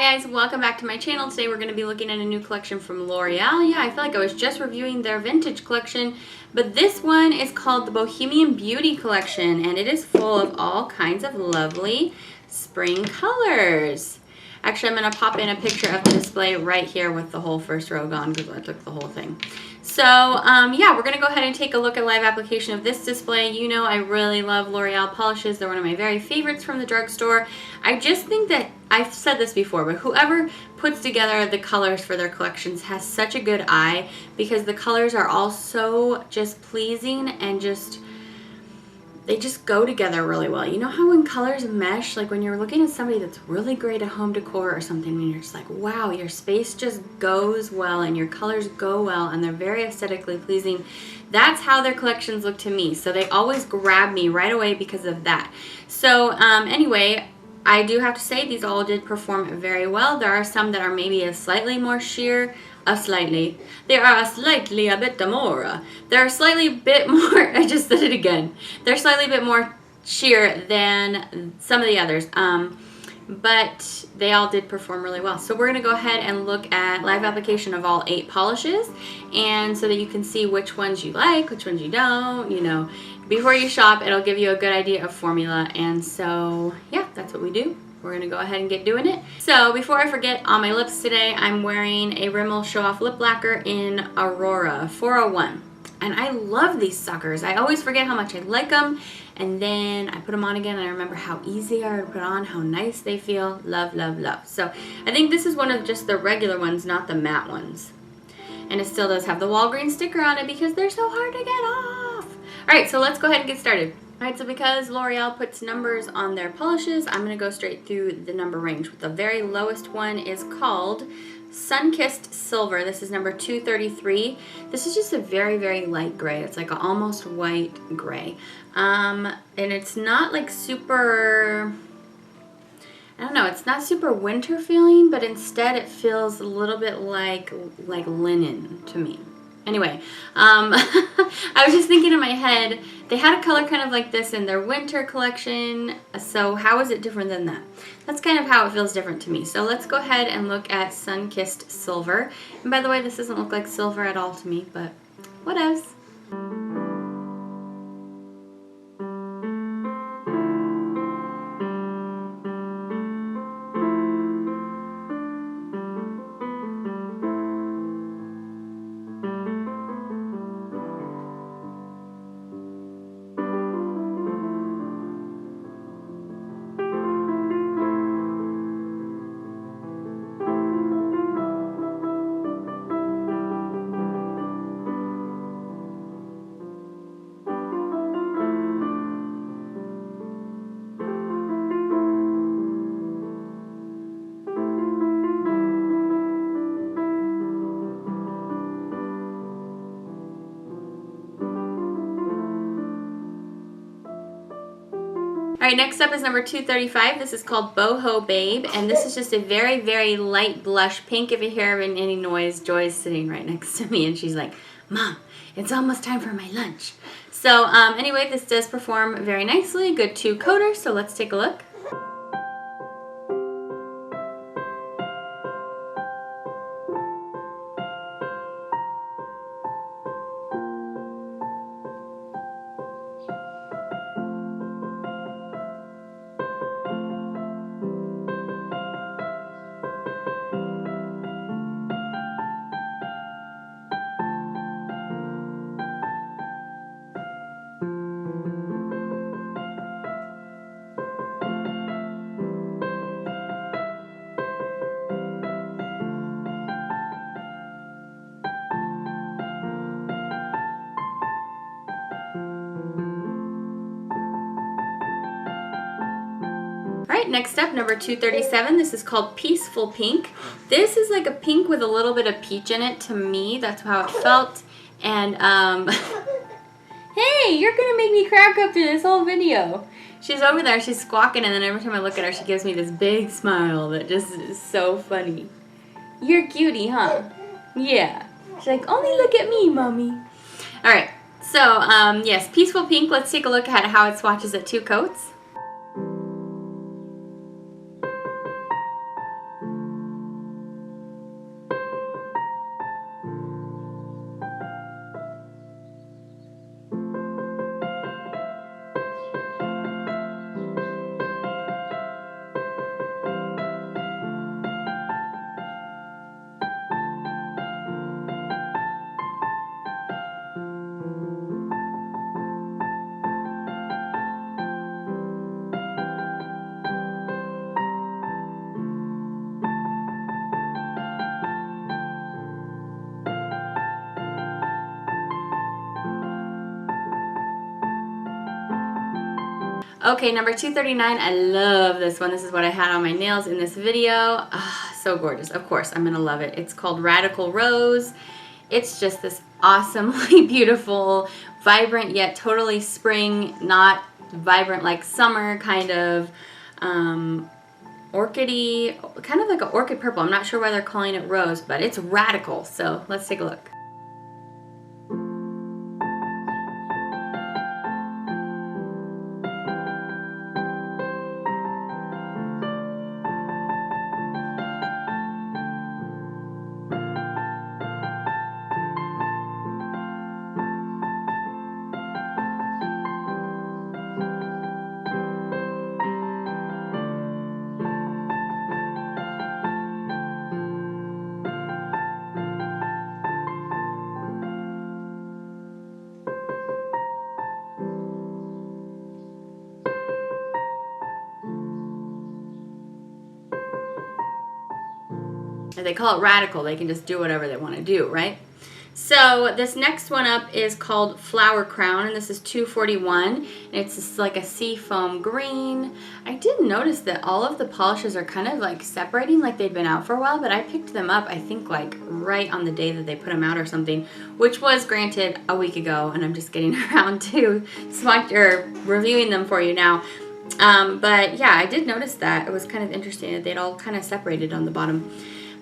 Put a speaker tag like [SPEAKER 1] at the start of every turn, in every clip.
[SPEAKER 1] guys, welcome back to my channel. Today we're going to be looking at a new collection from L'Oreal. Yeah, I feel like I was just reviewing their vintage collection, but this one is called the Bohemian Beauty collection, and it is full of all kinds of lovely spring colors. Actually, I'm going to pop in a picture of the display right here with the whole first row gone because I took the whole thing. So, yeah, we're going to go ahead and take a look at live application of this display. You know I really love L'Oreal polishes. They're one of my very favorites from the drugstore. I just think that, I've said this before, but whoever puts together the colors for their collections has such a good eye because the colors are all so just pleasing and just... they just go together really well. You know how when colors mesh, like when you're looking at somebody that's really great at home decor or something, and you're just like, wow, your space just goes well and your colors go well and they're very aesthetically pleasing. That's how their collections look to me. So they always grab me right away because of that. So anyway, I do have to say these all did perform very well. There are some that are maybe a slightly more sheer, They're slightly a bit more, I just said it again. They're slightly a bit more sheer than some of the others. But they all did perform really well. So we're going to go ahead and look at live application of all 8 polishes, and so that you can see which ones you like, which ones you don't, you know. Before you shop, it'll give you a good idea of formula, and so yeah, that's what we do. We're going to go ahead and get doing it. So before I forget, on my lips today, I'm wearing a Rimmel Show Off Lip Lacquer in Aurora 401. And I love these suckers. I always forget how much I like them. And then I put them on again and I remember how easy they are to put on, how nice they feel. Love, love, love. So I think this is one of just the regular ones, not the matte ones. And it still does have the Walgreens sticker on it because they're so hard to get off. All right, so let's go ahead and get started. Alright, so because L'Oreal puts numbers on their polishes, I'm going to go straight through the number range. The very lowest one is called Sunkissed Silver. This is number 233. This is just a very, very light gray. It's like an almost white gray. And it's not like super... I don't know, it's not super winter feeling, but instead it feels a little bit like linen to me. Anyway, I was just thinking in my head, they had a color kind of like this in their winter collection, so how is it different than that? That's kind of how it feels different to me. So let's go ahead and look at Sunkissed Silver. And by the way, this doesn't look like silver at all to me, but what else? Alright, next up is number 235. This is called Boho Babe, and this is just a very, very light blush pink. If you hear any noise, Joy's sitting right next to me, and she's like, Mom, it's almost time for my lunch. So anyway, this does perform very nicely. Good 2-coater, so let's take a look. Alright, next up, number 237. This is called Peaceful Pink. This is like a pink with a little bit of peach in it to me. That's how it felt. And, hey, you're going to make me crack up through this whole video. She's over there, she's squawking, and then every time I look at her, she gives me this big smile that just is so funny. You're cutie, huh? Yeah. She's like, only look at me, Mommy. Alright, so, yes, Peaceful Pink. Let's take a look at how it swatches at 2 coats. Okay, number 239. I love this one. This is what I had on my nails in this video. So gorgeous. Of course, I'm going to love it. It's called Radical Rose. It's just this awesomely beautiful, vibrant yet totally spring, not vibrant like summer kind of orchidy, kind of like an orchid purple. I'm not sure why they're calling it rose, but it's radical. So let's take a look. If they call it radical, they can just do whatever they want to do, right? So this next one up is called Flower Crown, and this is 241, and it's just like a sea foam green. I did notice that all of the polishes are kind of like separating, like they'd been out for a while, but I picked them up, I think like right on the day that they put them out or something, which was granted a week ago, and I'm just getting around to reviewing them for you now. But yeah, I did notice that. It was kind of interesting that they'd all kind of separated on the bottom.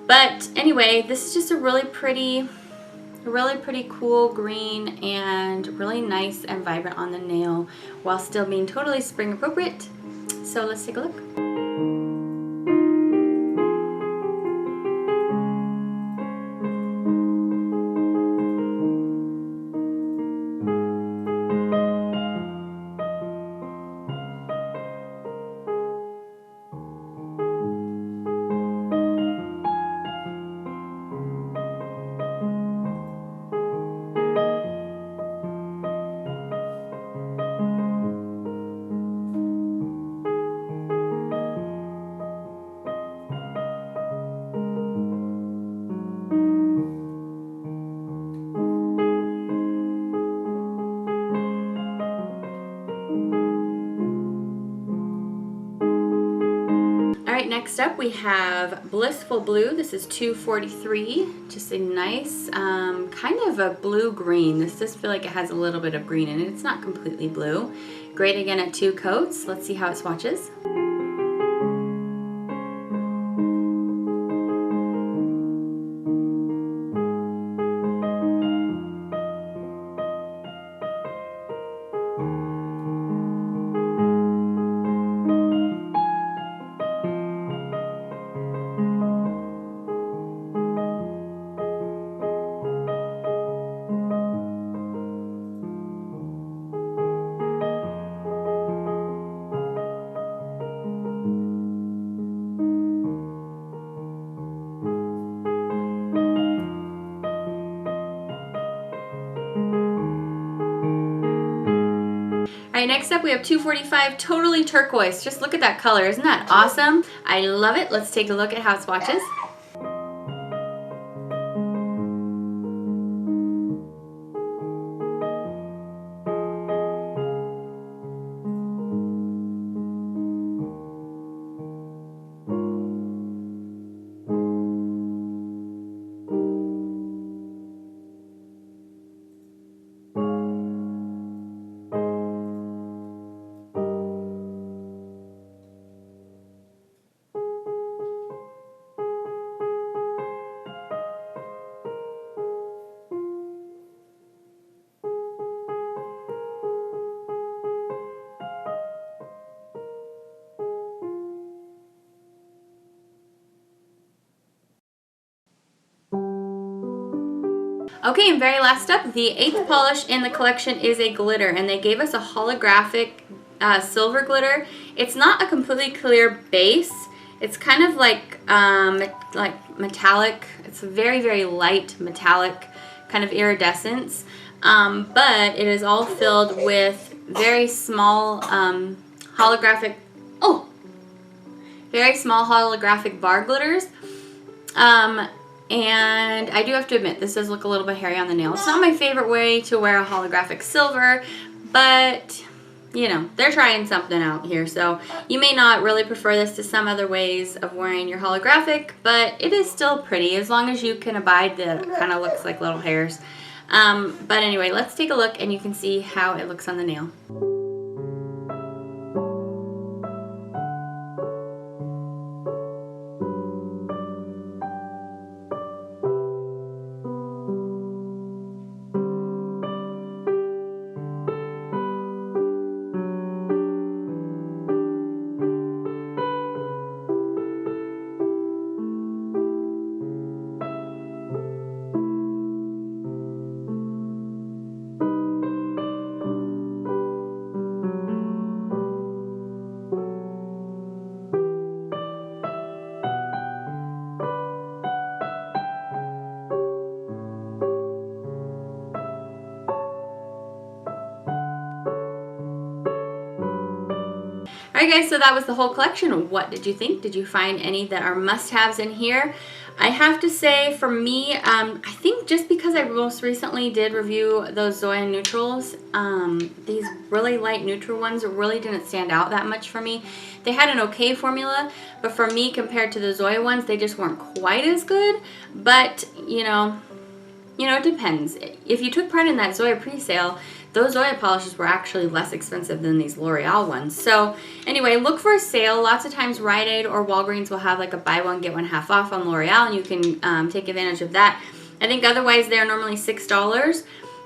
[SPEAKER 1] But anyway, this is just a really pretty cool green and really nice and vibrant on the nail while still being totally spring appropriate. So let's take a look. Next up we have Blissful Blue. This is 243. Just a nice kind of a blue-green. This does feel like it has a little bit of green in it. It's not completely blue. Great again at 2 coats. Let's see how it swatches. Alright, next up we have 245 Totally Turquoise. Just look at that color. Isn't that awesome? I love it. Let's take a look at how it swatches. Okay, and very last up, the 8th polish in the collection is a glitter, and they gave us a holographic silver glitter. It's not a completely clear base. It's kind of like metallic. It's a very, very light metallic kind of iridescence, but it is all filled with very small holographic bar glitters. And I do have to admit, this does look a little bit hairy on the nail. It's not my favorite way to wear a holographic silver, but you know, they're trying something out here. So you may not really prefer this to some other ways of wearing your holographic, but it is still pretty as long as you can abide the kind of looks like little hairs. But anyway, let's take a look and you can see how it looks on the nail. Alright guys, so that was the whole collection. What did you think? Did you find any that are must-haves in here? I have to say, for me, I think just because I most recently did review those Zoya neutrals, these really light neutral ones really didn't stand out that much for me. They had an okay formula, but for me, compared to the Zoya ones, they just weren't quite as good. But, you know, it depends. If you took part in that Zoya pre-sale, those Zoya polishes were actually less expensive than these L'Oreal ones. So anyway, look for a sale. Lots of times Rite Aid or Walgreens will have like a buy one, get one half off on L'Oreal, and you can take advantage of that. I think otherwise they're normally $6.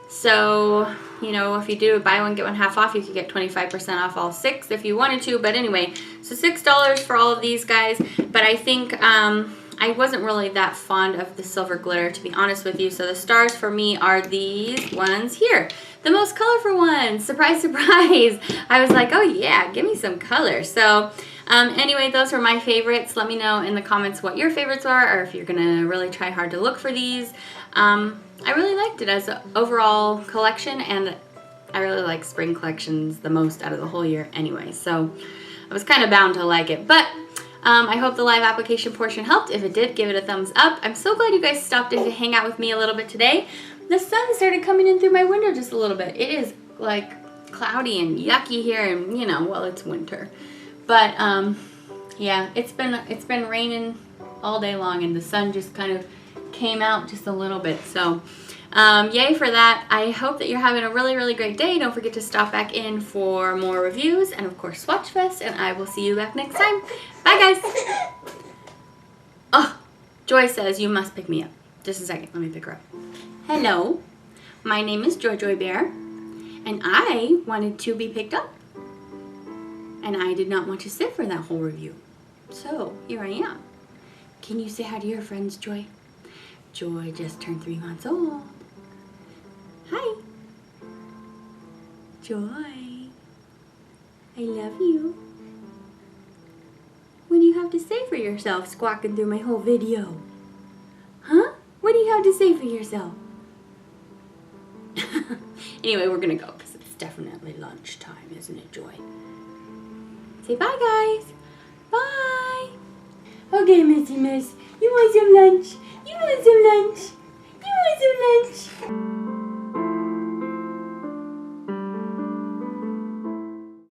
[SPEAKER 1] So, you know, if you do a buy one, get one half off, you could get 25% off all 6 if you wanted to. But anyway, so $6 for all of these guys. But I think I wasn't really that fond of the silver glitter, to be honest with you. So the stars for me are these ones here. The most colorful ones. Surprise, surprise. I was like, oh yeah, give me some color. So anyway, those were my favorites. Let me know in the comments what your favorites are, or if you're going to really try hard to look for these. I really liked it as an overall collection, and I really like spring collections the most out of the whole year anyway. So I was kind of bound to like it. But I hope the live application portion helped. If it did, give it a thumbs up. I'm so glad you guys stopped in to hang out with me a little bit today. The sun started coming in through my window just a little bit. It is like cloudy and yucky here, and you know, well, it's winter. But yeah, it's been raining all day long, and the sun just kind of came out just a little bit. So yay for that. I hope that you're having a really, really great day. Don't forget to stop back in for more reviews and of course Swatchfest, and I will see you back next time. Bye guys. Oh, Joy says you must pick me up. Just a second, let me pick her up. Hello, my name is Joy Joy Bear, and I wanted to be picked up, and I did not want to sit for that whole review. So here I am. Can you say hi to your friends, Joy? Joy just turned 3 months old. Hi. Joy. I love you. What do you have to say for yourself, squawking through my whole video? Huh? What do you have to say for yourself? Anyway, we're gonna go because it's definitely lunchtime, isn't it, Joy? Say bye, guys. Bye. Okay, Missy Miss. You want some lunch? You want some lunch?